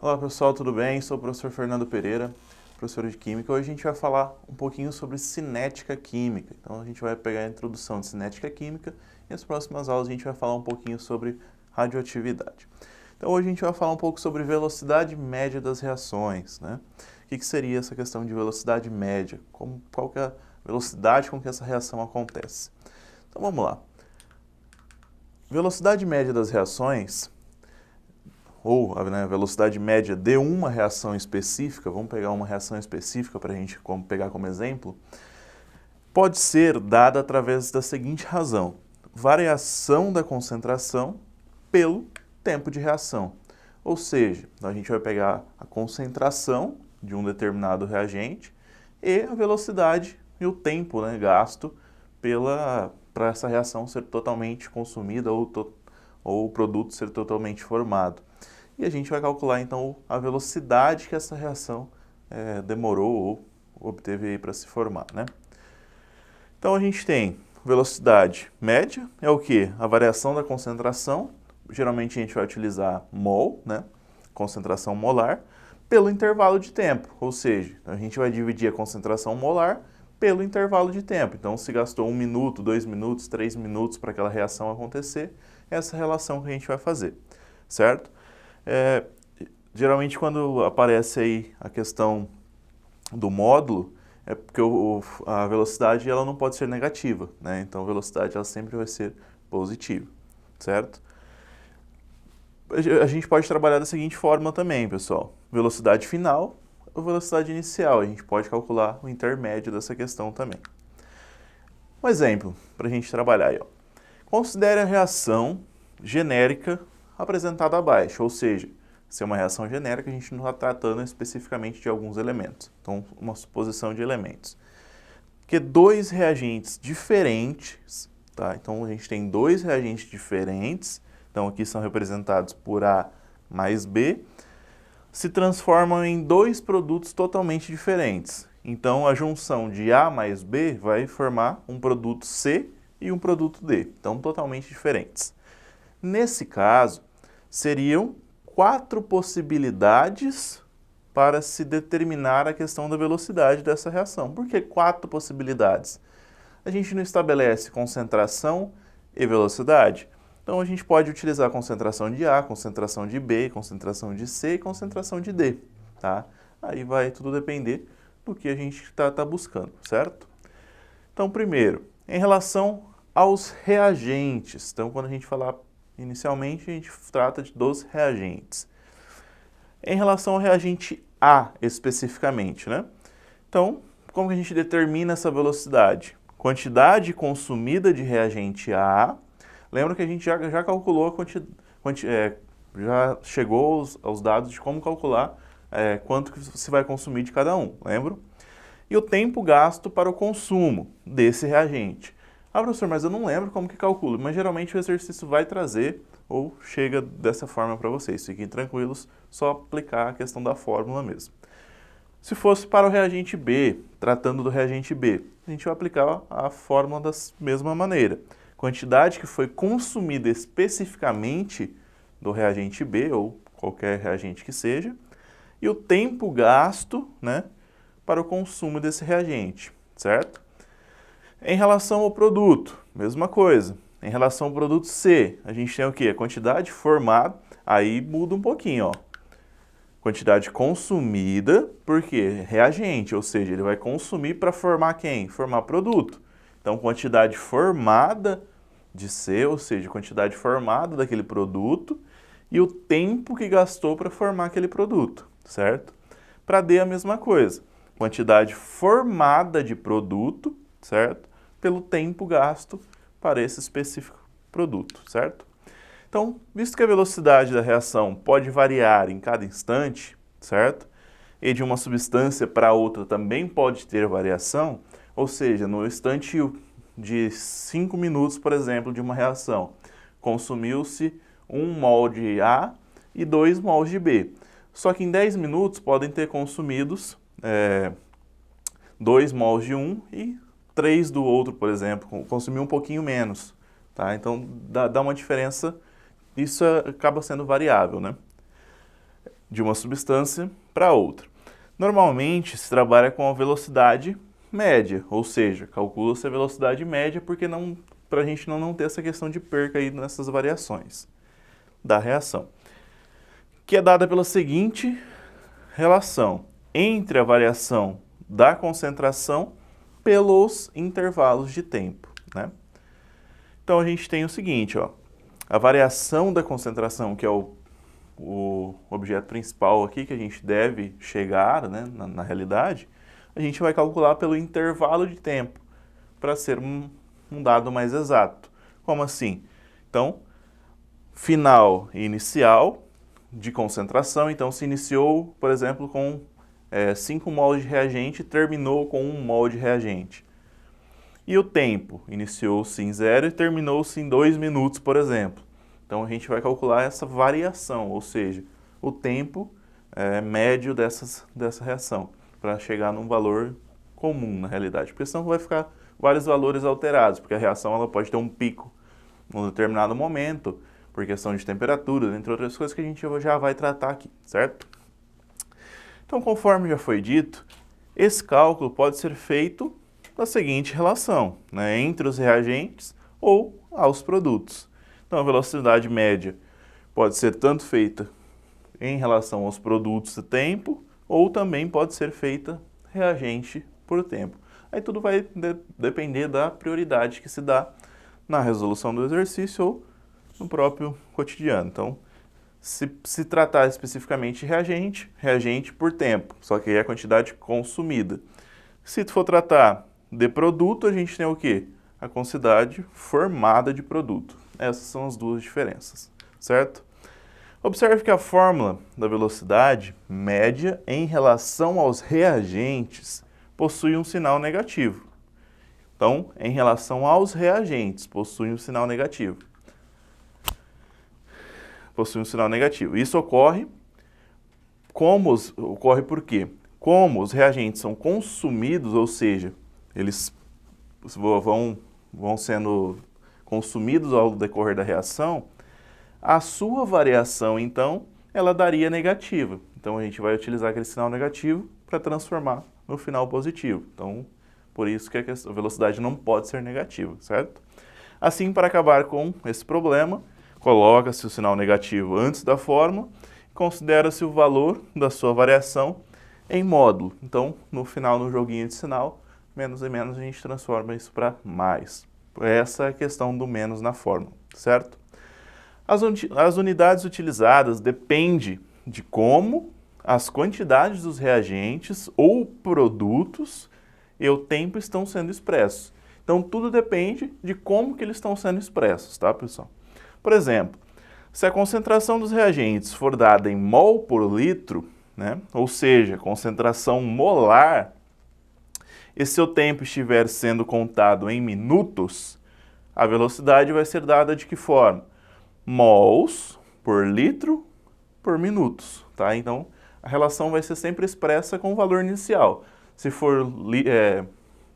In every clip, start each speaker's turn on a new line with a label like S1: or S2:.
S1: Olá pessoal, tudo bem? Sou o professor Fernando Pereira, professor de Química. Hoje a gente vai falar um pouquinho sobre cinética química. Então a gente vai pegar a introdução de cinética química e nas próximas aulas a gente vai falar um pouquinho sobre radioatividade. Então hoje a gente vai falar um pouco sobre velocidade média das reações, né? O que seria essa questão de velocidade média? Qual que é a velocidade com que essa reação acontece? Então vamos lá. Velocidade média das reações, ou a velocidade média de uma reação específica, vamos pegar uma reação específica para a gente pegar como exemplo, pode ser dada através da seguinte razão: variação da concentração pelo tempo de reação. Ou seja, a gente vai pegar a concentração de um determinado reagente e a velocidade e o tempo, né, gasto para essa reação ser totalmente consumida ou o produto ser totalmente formado. E a gente vai calcular então a velocidade que essa reação demorou ou obteve para se formar, né? Então a gente tem velocidade média, é o que? A variação da concentração, geralmente a gente vai utilizar mol, né? Concentração molar, pelo intervalo de tempo, ou seja, a gente vai dividir a concentração molar pelo intervalo de tempo. Então se gastou 1 minuto, 2 minutos, 3 minutos para aquela reação acontecer, essa relação que a gente vai fazer, certo? Geralmente quando aparece aí a questão do módulo, é porque a velocidade ela não pode ser negativa, né? Então a velocidade ela sempre vai ser positiva, certo? A gente pode trabalhar da seguinte forma também, pessoal. Velocidade final ou velocidade inicial. A gente pode calcular o intermédio dessa questão também. Um exemplo para a gente trabalhar aí, ó. Considere a reação genérica apresentada abaixo, ou seja, se é uma reação genérica, a gente não está tratando especificamente de alguns elementos. Então, uma suposição de elementos. Que dois reagentes diferentes, tá? Então, a gente tem dois reagentes diferentes, então aqui são representados por A mais B, se transformam em dois produtos totalmente diferentes. Então, a junção de A mais B vai formar um produto C e um produto D, então totalmente diferentes. Nesse caso, seriam 4 possibilidades para se determinar a questão da velocidade dessa reação. Por que 4 possibilidades? A gente não estabelece concentração e velocidade. Então a gente pode utilizar a concentração de A, concentração de B, concentração de C e concentração de D. Tá? Aí vai tudo depender do que a gente está buscando, certo? Então primeiro, em relação aos reagentes. Então quando a gente falar inicialmente, a gente trata dos reagentes. Em relação ao reagente A, especificamente, né? Então, como que a gente determina essa velocidade? Quantidade consumida de reagente A. Lembra que a gente já calculou a já chegou aos dados de como calcular quanto que se vai consumir de cada um, lembra? E o tempo gasto para o consumo desse reagente. Ah, professor, mas eu não lembro como que calcula, mas geralmente o exercício vai trazer ou chega dessa forma para vocês. Fiquem tranquilos, só aplicar a questão da fórmula mesmo. Se fosse para o reagente B, tratando do reagente B, a gente vai aplicar a fórmula da mesma maneira. Quantidade que foi consumida especificamente do reagente B, ou qualquer reagente que seja, e o tempo gasto, né, para o consumo desse reagente, certo? Em relação ao produto, mesma coisa. Em relação ao produto C, a gente tem o quê? A quantidade formada, aí muda um pouquinho, ó. Quantidade consumida, por quê? Reagente, ou seja, ele vai consumir para formar quem? Formar produto. Então, quantidade formada de C, ou seja, quantidade formada daquele produto e o tempo que gastou para formar aquele produto, certo? Para D, a mesma coisa. Quantidade formada de produto, certo? Pelo tempo gasto para esse específico produto, certo? Então, visto que a velocidade da reação pode variar em cada instante, certo? E de uma substância para outra também pode ter variação, ou seja, no instante de 5 minutos, por exemplo, de uma reação, consumiu-se 1 mol de A e 2 mols de B. só que em 10 minutos podem ter consumidos 2 mols de um e 3 do outro, por exemplo, consumir um pouquinho menos, tá? Então dá uma diferença, isso acaba sendo variável, né? De uma substância para outra. Normalmente se trabalha com a velocidade média, ou seja, calcula-se a velocidade média porque para a gente não ter essa questão de perca aí nessas variações da reação, que é dada pela seguinte relação entre a variação da concentração pelos intervalos de tempo, né? Então a gente tem o seguinte, ó, a variação da concentração, que é o objeto principal aqui que a gente deve chegar, né, na realidade, a gente vai calcular pelo intervalo de tempo, para ser um dado mais exato. Como assim? Então, final e inicial de concentração, então se iniciou, por exemplo, com 5 mols de reagente e terminou com 1 mol de reagente. E o tempo? Iniciou-se em 0 e terminou-se em 2 minutos, por exemplo. Então a gente vai calcular essa variação, ou seja, o tempo médio dessa reação, para chegar num valor comum na realidade, porque senão vai ficar vários valores alterados, porque a reação ela pode ter um pico num determinado momento, por questão de temperatura, entre outras coisas que a gente já vai tratar aqui, certo? Então, conforme já foi dito, esse cálculo pode ser feito da seguinte relação, né, entre os reagentes ou aos produtos. Então, a velocidade média pode ser tanto feita em relação aos produtos e tempo, ou também pode ser feita reagente por tempo. Aí tudo vai depender da prioridade que se dá na resolução do exercício ou no próprio cotidiano. Então, se tratar especificamente de reagente por tempo, só que aí é a quantidade consumida. Se for tratar de produto, a gente tem o quê? A quantidade formada de produto. Essas são as duas diferenças, certo? Observe que a fórmula da velocidade média em relação aos reagentes possui um sinal negativo. Então, em relação aos reagentes, possui um sinal negativo. Possui um sinal negativo. Isso ocorre por quê? Como os reagentes são consumidos, ou seja, eles vão sendo consumidos ao decorrer da reação, a sua variação, então, ela daria negativa. Então, a gente vai utilizar aquele sinal negativo para transformar no final positivo. Então, por isso que a velocidade não pode ser negativa, certo? Assim, para acabar com esse problema, coloca-se o sinal negativo antes da fórmula e considera-se o valor da sua variação em módulo. Então, no final, no joguinho de sinal, menos e menos, a gente transforma isso para mais. Essa é a questão do menos na fórmula, certo? As unidades utilizadas dependem de como as quantidades dos reagentes ou produtos e o tempo estão sendo expressos. Então, tudo depende de como que eles estão sendo expressos, tá, pessoal? Por exemplo, se a concentração dos reagentes for dada em mol por litro, né, ou seja, concentração molar, e se o tempo estiver sendo contado em minutos, a velocidade vai ser dada de que forma? Mols por litro por minutos, tá? Então, a relação vai ser sempre expressa com o valor inicial. Se for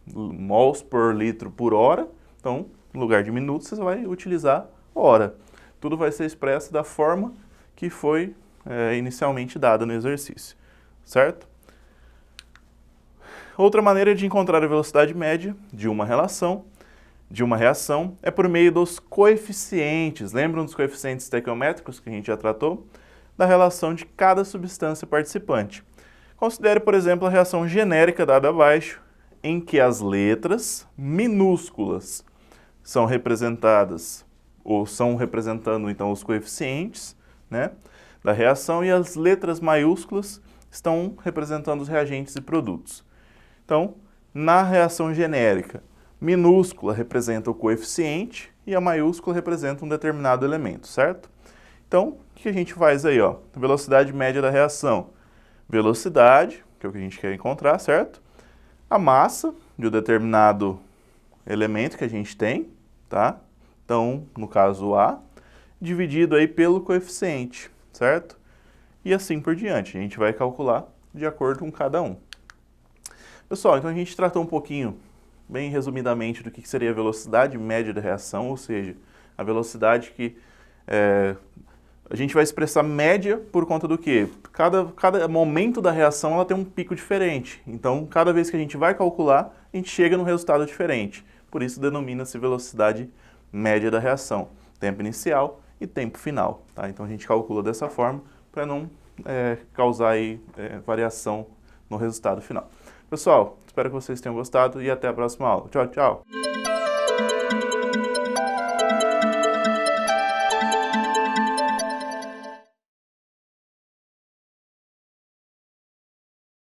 S1: mols por litro por hora, então, no lugar de minutos, você vai utilizar hora. Tudo vai ser expresso da forma que foi inicialmente dada no exercício, certo? Outra maneira de encontrar a velocidade média de uma reação é por meio dos coeficientes. Lembram dos coeficientes estequiométricos que a gente já tratou? Da relação de cada substância participante. Considere, por exemplo, a reação genérica dada abaixo, em que as letras minúsculas são representadas, ou são representando então os coeficientes, né, da reação, e as letras maiúsculas estão representando os reagentes e produtos. Então, na reação genérica, minúscula representa o coeficiente e a maiúscula representa um determinado elemento, certo? Então, o que a gente faz aí, ó? Velocidade média da reação. Velocidade, que é o que a gente quer encontrar, certo? A massa de um determinado elemento que a gente tem, tá? Então, no caso A, dividido aí pelo coeficiente, certo? e assim por diante. A gente vai calcular de acordo com cada um. Pessoal, então a gente tratou um pouquinho, bem resumidamente, do que seria a velocidade média da reação, ou seja, a velocidade que a gente vai expressar média por conta do quê? Cada momento da reação ela tem um pico diferente. Então, cada vez que a gente vai calcular, a gente chega num resultado diferente. Por isso denomina-se velocidade média da reação. Tempo inicial e tempo final. Tá? Então a gente calcula dessa forma para não causar aí, variação no resultado final. Pessoal, espero que vocês tenham gostado e até a próxima aula. Tchau, tchau!